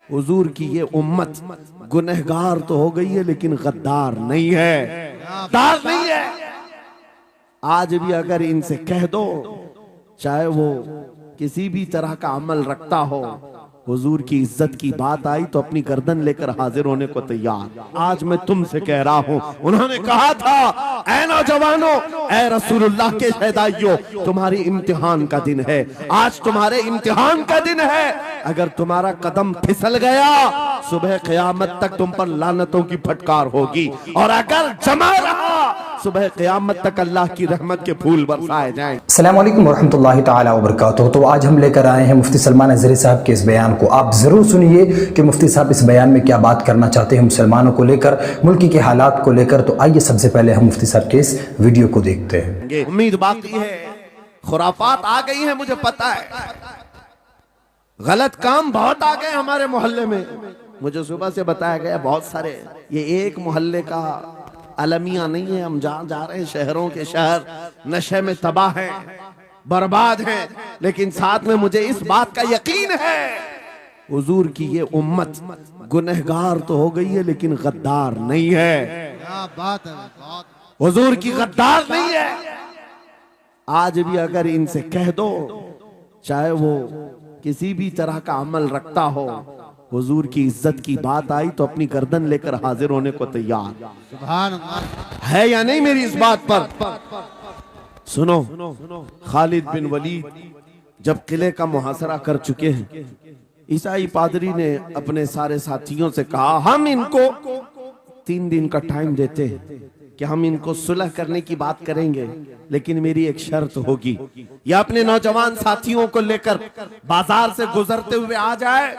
हुजूर की ये उम्मत गुनहगार तो हो गई है लेकिन गद्दार नहीं है, गद्दार नहीं है। आज भी अगर इनसे कह दो, चाहे वो किसी भी तरह का अमल रखता हो, हुजूर की इज्जत की बात आई तो अपनी गर्दन लेकर हाजिर होने को तैयार। आज मैं तुमसे कह रहा हूं, उन्होंने कहा था, ऐ नौजवानों, ऐ रसूलुल्लाह के शहदाइयों, तुम्हारी इम्तिहान का दिन है, आज तुम्हारे इम्तिहान का दिन है। अगर तुम्हारा कदम फिसल गया, सुबह क़यामत तक तुम पर लानतों की फटकार होगी, और अगर जमा रहा, सुबह क़यामत तक अल्लाह की रहमत के फूल बरसाए जाएं। अस्सलाम वालेकुम वरहमतुल्लाहि ताला वबरकातुहू। तो आज हम लेकर आए हैं मुफ्ती सलमान अज़हरी साहब के इस बयान को। आप जरूर सुनिए कि मुफ्ती साहब इस बयान में क्या बात करना चाहते हैं मुसलमानों को लेकर, मुल्क के हालात को लेकर। तो आइए सबसे पहले हम मुफ्ती साहब के इस वीडियो को देखते हैं। उम्मीद बाकी है, खुराफात आ गई है, मुझे पता है, गलत काम बहुत आ गए हमारे मोहल्ले में। मुझे सुबह से बताया गया बहुत सारे, ये एक मोहल्ले का अलमिया नहीं है, हम जहां जा रहे हैं शहरों के शहर नशे में तबाह हैं, बर्बाद हैं, लेकिन साथ में मुझे इस बात का यकीन है, हुजूर की ये उम्मत गुनहगार तो हो गई है लेकिन गद्दार नहीं है। क्या बात है, हुजूर की गद्दार नहीं है। आज भी अगर इनसे कह दो, चाहे वो किसी भी तरह का अमल रखता हो, हुजूर की इज्जत की बात आई तो अपनी गर्दन लेकर हाजिर होने को तैयार। सुभान अल्लाह है या नहीं मेरी इस बात पर? सुनो, खालिद बिन वलीद जब किले का मुहासरा कर चुके हैं, ईसाई पादरी ने अपने सारे साथियों से कहा, हम इनको 3 दिन का टाइम देते हैं कि हम इनको सुलह करने की बात करेंगे, लेकिन मेरी एक शर्त होगी, या अपने नौजवान साथियों को लेकर बाजार से गुजरते हुए आ जाए,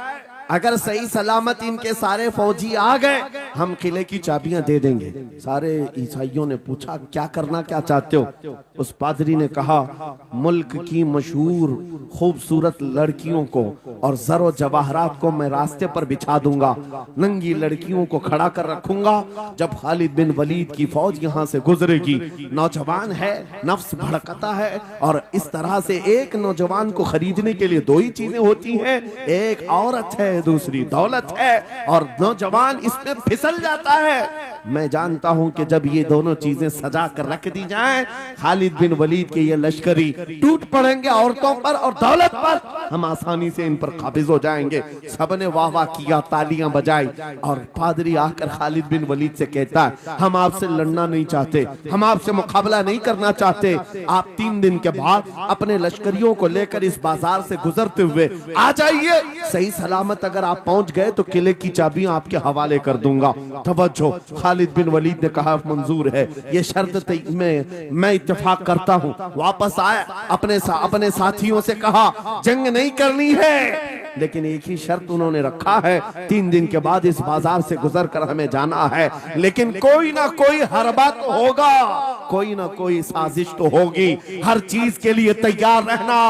अगर सही सलामत इनके सारे फौजी आ गए, हम किले की चाबियां दे देंगे। सारे ईसाइयों ने पूछा, क्या करना क्या चाहते हो? उस पादरी ने कहा, मुल्क की मशहूर खूबसूरत लड़कियों को और ज़रो जवाहरात को मैं रास्ते पर बिछा दूंगा, नंगी लड़कियों को खड़ा कर रखूंगा, जब खालिद बिन वलीद की फौज यहाँ से गुजरेगी, नौजवान है, नफ्स भड़कता है, और इस तरह से एक नौजवान को खरीदने के लिए 2 ही चीजें होती हैं, एक औरत है, दूसरी दौलत है, और नौजवान इसमें फिसल जाता है। मैं जानता हूं कि जब ये दोनों चीजें सजा कर रख दी जाएं, खालिद बिन वलीद के ये लश्करी टूट पड़ेंगे औरतों पर और दौलत पर, हम आसानी से इन पर काबिज हो जाएंगे। सबने वाह वाह किया, तालियां बजाई, और पादरी आकर खालिद बिन वलीद से कहता है, हम आपसे लड़ना नहीं चाहते, हम आपसे मुकाबला नहीं करना चाहते, आप 3 दिन के बाद अपने लश्करियों को लेकर इस बाजार से गुजरते हुए आ जाइए, सही सलामत अगर आप पहुंच गए तो किले की चाबियां आपके हवाले कर दूंगा। तवज्जो, खालिद बिन वलीद ने कहा, मंजूर है, ये शर्त मैं इत्तेफाक करता हूं। वापस आए, अपने साथियों से कहा, जंग नहीं करनी है, लेकिन एक ही शर्त उन्होंने रखा है, 3 दिन के बाद इस बाजार से गुजर कर हमें जाना है, लेकिन कोई ना कोई हरबा तो होगा, कोई ना कोई साजिश तो होगी, हर चीज के लिए तैयार रहना।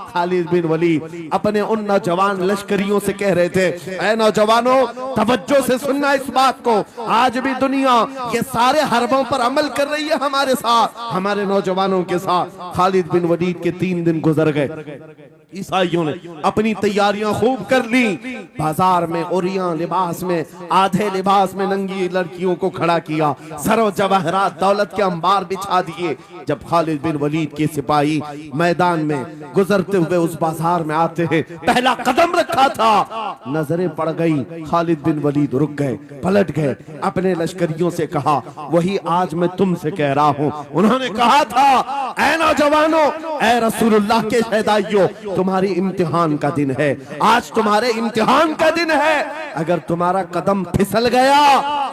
खालिद बिन वलीद अपने उन नौजवान लश्करियों से कह रहे थे, ऐ नौजवानों, तवज्जो से सुनना इस बात को, आज भी दुनिया ये सारे हरबों पर अमल कर रही है हमारे साथ, हमारे नौजवानों के साथ। खालिद बिन वलीद के 3 दिन गुजर गए, ईसाइयों ने अपनी तैयारियां खूब कर ली, बाजार में ओरियां लिबास में, आधे लिबास में नंगी लड़कियों को खड़ा किया, सरो जवाहरात दौलत के अंबार बिछा दिए। जब खालिद बिन वलीद के सिपाही मैदान में गुजरते हुए उस बाजार में आते हैं, पहला कदम रखा था, नजरें पड़ गई, खालिद बिन वलीद रुक गए, पलट गए, अपने लश्करियों से कहा, वही आज मैं तुमसे कह रहा हूं। उन्होंने कहा था, ऐ नौजवानों, ऐ रसूलुल्लाह के शहदाइयों, तुम्हारी इम्तिहान का दिन है, आज तुम्हारे इम्तिहान का दिन है। अगर तुम्हारा कदम फिसल गया,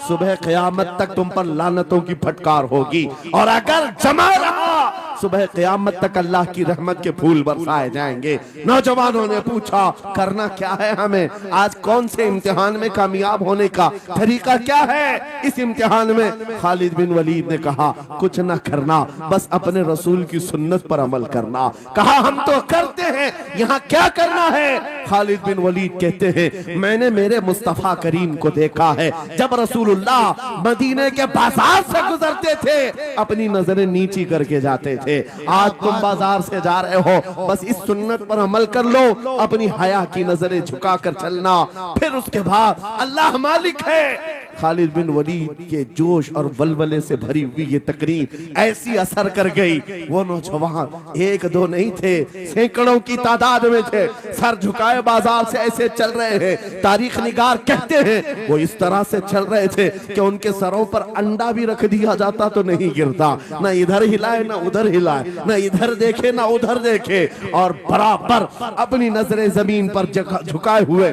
सुबह क़यामत तक तुम पर लानतों की फटकार होगी, और अगर जमा रहा, सुबह क़यामत तक अल्लाह की रहमत के फूल बरसाए जाएंगे। नौजवानों ने पूछा, करना क्या है हमें, आज कौन से इम्तिहान में कामयाब होने का तरीका क्या है इस इम्तिहान में? खालिद बिन वलीद ने कहा, कुछ ना करना, बस अपने रसूल की सुन्नत पर अमल करना। कहा, हम तो करते हैं, यहाँ क्या करना है? खालिद बिन वलीद कहते हैं, मैंने मेरे मुस्तफा करीम को देखा है, जब रसूलुल्लाह मदीने के बाजार से गुजरते थे, अपनी नजरें नीची करके जाते थे, थे। आज तुम बाजार से जा रहे हो, बस इस सुन्नत पर अमल कर लो, अपनी हया की नजरें झुका कर चलना, फिर उसके बाद अल्लाह मालिक है। खालिद बिन वलीद के जोश और वलवले से भरी हुई ये तकरीर ऐसी असर कर गई। वो नौजवान एक दो नहीं थे, सैकड़ों की तादाद में थे, सर झुकाए बाजार से ऐसे चल रहे हैं। तारीख निगार कहते हैं वो इस तरह से चल रहे थे कि उनके सरों पर अंडा भी रख दिया जाता तो नहीं गिरता, ना इधर हिलाए ना उधर हिलाए, ना इधर देखे ना उधर देखे, और बराबर अपनी नजरें जमीन पर झुकाए हुए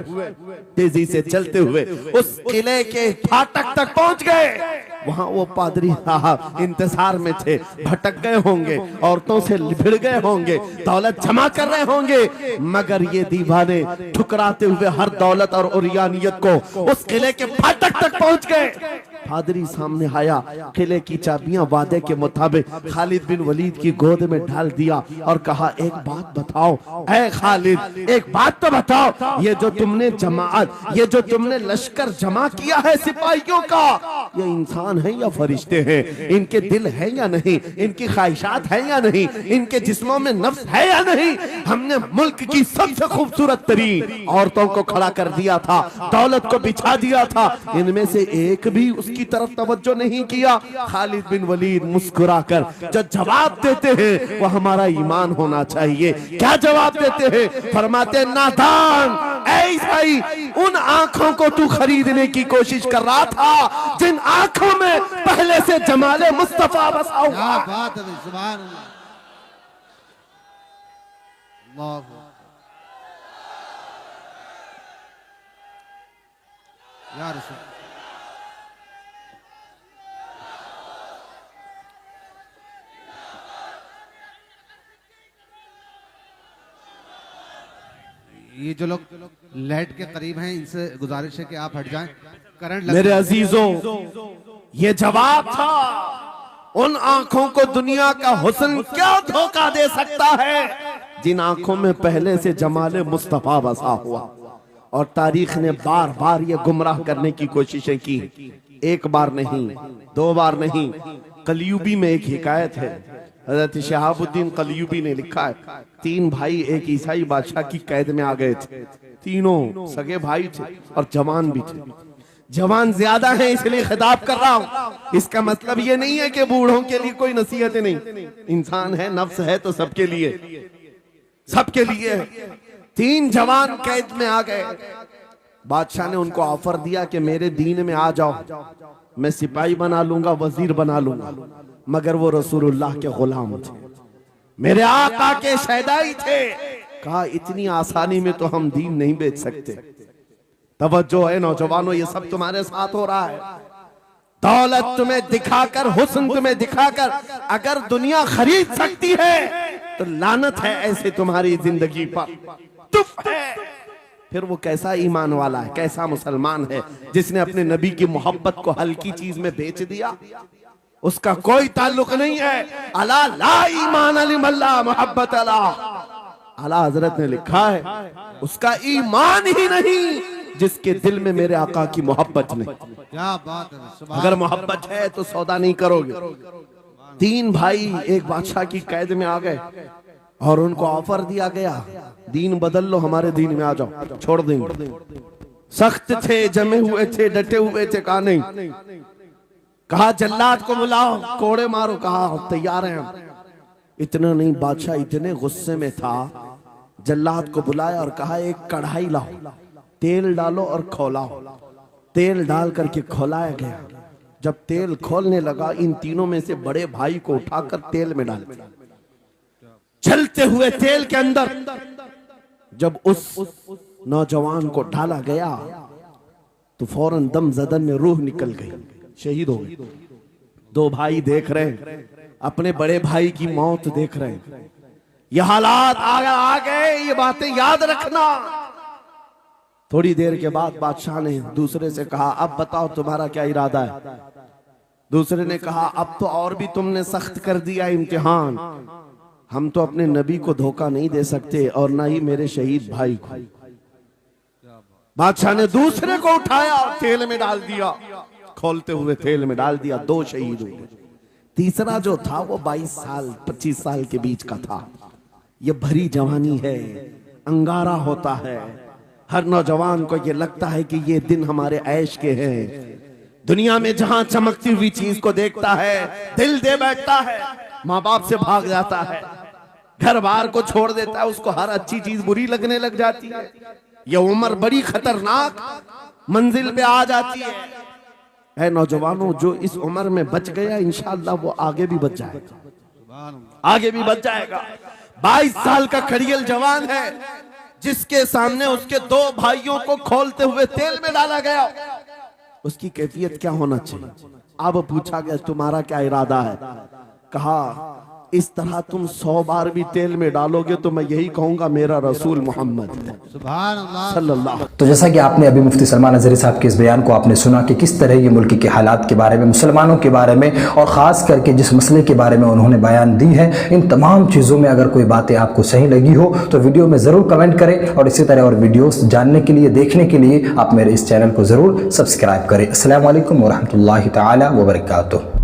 तेजी से चलते हुए उस किले के फाटक तक पहुंच गए। वहां वो पादरी साहब इंतजार में थे, भटक गए होंगे, औरतों से भिड़ गए होंगे, दौलत जमा कर रहे होंगे, मगर ये दीवाने ठुकराते हुए हर दौलत और उरियानियत को उस किले के फाटक तक पहुंच गए। पादरी सामने आया, किले की चाबियां वादे के मुताबिक खालिद बिन वलीद की गोद में डाल दिया और कहा, एक बात बताओ ऐ खालिद, एक बात तो बताओ, ये जो तुमने जमात, ये जो तुमने लश्कर जमा किया है सिपाहियों का, ये इंसान है या फरिश्ते हैं? इनके दिल है या नहीं? इनकी ख्वाहिशात है या नहीं? इनके जिस्मों में नफ्स है या नहीं? हमने मुल्क की सबसे खूबसूरत तरीन औरतों को खड़ा कर दिया था, दौलत को बिछा दिया था, इनमें से एक भी उसकी तरफ तवज्जो नहीं किया। खालिद बिन वलीद मुस्कुराकर जो जवाब देते हैं वो हमारा ईमान होना चाहिए। क्या जवाब देते हैं? फरमाते, नादान, ऐसा उन आंखों को तू खरीदने की कोशिश कर रहा था जिन आंखों में पहले से जमाले मुस्तफा बसा हुआ। क्या बात है, सुभान अल्लाह। या रसूल, ये जो लोग लाइट के करीब हैं इनसे गुजारिश है कि आप हट जाएं, करंट लग। मेरे अजीजों, ये जवाब था। उन आंखों को दुनिया का हुस्न क्या धोखा दे सकता है जिन आंखों में पहले से जमाले मुस्तफा बसा हुआ। और तारीख ने बार बार ये गुमराह करने की कोशिशें की, एक बार नहीं, दो बार नहीं। कलयुबी में एक हिकायत है, हजरत शहाबुद्दीन कलयुबी ने लिखा है, 3 भाई एक ईसाई बादशाह की कैद में आ गए थे। तीनों सगे भाई थे और जवान भी थे। जवान ज्यादा है इसलिए खिताब कर रहा हूं, इसका मतलब ये नहीं है कि बूढ़ों के लिए कोई नसीहत नहीं। इंसान है, नफ्स है, तो सबके लिए, सबके लिए। 3 जवान कैद में आ गए। बादशाह ने उनको ऑफर दिया कि मेरे दीन में आ जाओ, मैं सिपाही बना लूंगा, वजीर बना लूंगा, मगर वो रसूलुल्लाह के गुलाम थे, मेरे आका के शहदाई थे। कहा, इतनी आसानी में तो हम दीन नहीं बेच सकते। तवज्जो है नौजवानों, ये सब तुम्हारे साथ हो रहा है। दौलत तुम्हें दिखाकर, हुस्न तुम्हें दिखाकर अगर दुनिया खरीद सकती है तो लानत है ऐसे तुम्हारी जिंदगी पर, तुफ है। फिर वो कैसा ईमान वाला है, कैसा मुसलमान है जिसने अपने नबी की मोहब्बत को हल्की चीज में बेच दिया? उसका कोई ताल्लुक नहीं है। अला ला ईमान अलिमल्ला मोहब्बत अला, आला हजरत ने लिखा है, उसका ईमान ही नहीं जिसके दिल में मेरे आका की मोहब्बत नहीं। क्या बात है, अगर मोहब्बत है तो सौदा नहीं करोगे। 3 भाई एक बादशाह की कैद में आ गए और उनको ऑफर दिया गया, दीन बदल लो, हमारे दीन में आ जाओ, छोड़ देंगे। सख्त थे, जमे हुए थे, डटे हुए थे। कहा नहीं। कहा जल्लाद को बुलाओ, कोड़े मारो। कहा तैयार हैं हम। इतना नहीं, बादशाह इतने गुस्से में था, जल्लाद को बुलाया और कहा एक कढ़ाई लाओ, तेल डालो और खौलाओ। तेल डाल करके खौलाया गया। जब तेल खोलने लगा, इन तीनों में से बड़े भाई को उठाकर तेल में डाल दिया। चलते हुए तेल के अंदर जब उस नौजवान को डाला गया तो फौरन दम जदन में रूह निकल गई, शहीद हो गई। 2 भाई देख रहे हैं, अपने बड़े भाई की मौत देख रहे हैं। ये हालात आ गए, ये बातें याद रखना। थोड़ी देर के बाद बादशाह ने दूसरे से कहा, अब बताओ तुम्हारा क्या इरादा है? दूसरे ने कहा, अब तो और भी तुमने सख्त कर दिया इम्तिहान, हम तो अपने नबी को धोखा नहीं दे सकते और ना ही मेरे शहीद भाई को। बादशाह ने दूसरे को उठाया और तेल में डाल दिया, खोलते हुए तेल में डाल दिया। 2 शहीद हुए। तीसरा जो था वो 22 साल 25 साल के बीच का था। ये भरी जवानी है, अंगारा होता है। हर नौजवान को ये लगता है कि ये दिन हमारे ऐश के हैं। दुनिया में जहां चमकती हुई चीज को देखता है दिल दे बैठता है, माँ बाप से भाग जाता है, घर बार को छोड़ देता है, उसको हर अच्छी चीज बुरी लगने लग जाती है। ये उम्र बड़ी खतरनाक मंजिल पे आ जाती है नौजवानों, जो इस उम्र में बच गया इंशाअल्लाह वो आगे भी बच जाएगा, आगे भी बच जाएगा। 22 साल का खड़ियल जवान है जिसके सामने उसके 2 भाइयों को खोलते हुए तेल में डाला गया, उसकी कैफियत क्या होना चाहिए? अब पूछा गया तुम्हारा क्या इरादा है? कहा इस तरह तुम 100 बार भी तेल में डालोगे तो मैं यही कहूंगा मेरा रसूल मोहम्मद सुभान अल्लाह सल्लल्लाहु। तो जैसा कि आपने अभी मुफ्ती सलमान अज़हरी साहब के इस बयान को आपने सुना कि किस तरह ये मुल्क के हालात के बारे में, मुसलमानों के बारे में और ख़ास करके जिस मसले के बारे में उन्होंने बयान दी है, इन तमाम चीज़ों में अगर कोई बातें आपको सही लगी हो तो वीडियो में ज़रूर कमेंट करें और इसी तरह और वीडियोस जानने के लिए, देखने के लिए आप मेरे इस चैनल को ज़रूर सब्सक्राइब करें। अस्सलामु अलैकुम वरहमतुल्लाहि तआला व बरकातुहू।